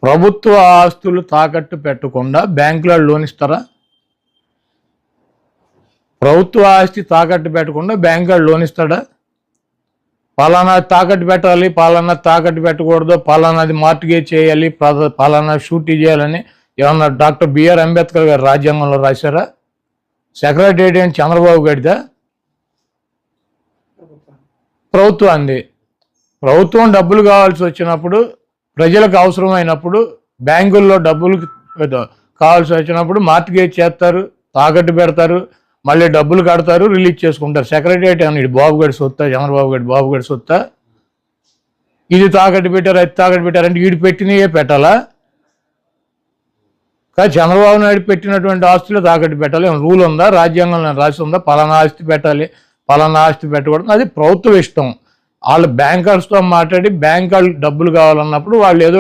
ప్రభుత్వ ఆస్తులు తాకట్టు పెట్టకుండా బ్యాంకులో లోన్ ఇస్తారా? ప్రభుత్వ ఆస్తి తాకట్టు పెట్టకుండా బ్యాంకులో లోన్ ఇస్తాడా? పలానా తాకట్టు పెట్టాలి, పలానా తాకట్టు పెట్టకూడదు, పలానాది మార్టిగేజ్ చేయాలి, పలానా షూటీ చేయాలని ఏమన్నా డాక్టర్ బిఆర్ అంబేద్కర్ గారు రాజ్యాంగంలో రాశారా? సెక్రటేరియట్ అని చంద్రబాబు గడిదా? ప్రభుత్వాన్ని. ప్రభుత్వం డబ్బులు కావాల్సి వచ్చినప్పుడు, ప్రజలకు అవసరమైనప్పుడు, బ్యాంకుల్లో డబ్బులు కావాల్సి వచ్చినప్పుడు మార్టిగేజ్ చేస్తారు, తాకట్టు పెడతారు, మళ్ళీ డబ్బులు కడతారు, రిలీజ్ చేసుకుంటారు. సెక్రటేరియట్ అని బాబు గడి సొత్తా, చంద్రబాబు గడి బాబు గడి సొత్తా? ఇది తాకట్టు పెట్టారు, అది తాకట్టు పెట్టారంటే వీడు పెట్టినయే పెట్టాలా? కానీ చంద్రబాబు నాయుడు పెట్టినటువంటి ఆస్తులు తాకట్టు పెట్టాలి. రూల్ ఉందా? రాజ్యాంగంలో రాసి ఉందా? పలానా ఆస్తి పెట్టాలి, పలానా ఆస్తి పెట్టకూడదు? అది ప్రభుత్వం ఇష్టం. వాళ్ళు బ్యాంకర్స్తో మాట్లాడి బ్యాంక్ వాళ్ళు డబ్బులు కావాలన్నప్పుడు వాళ్ళు ఏదో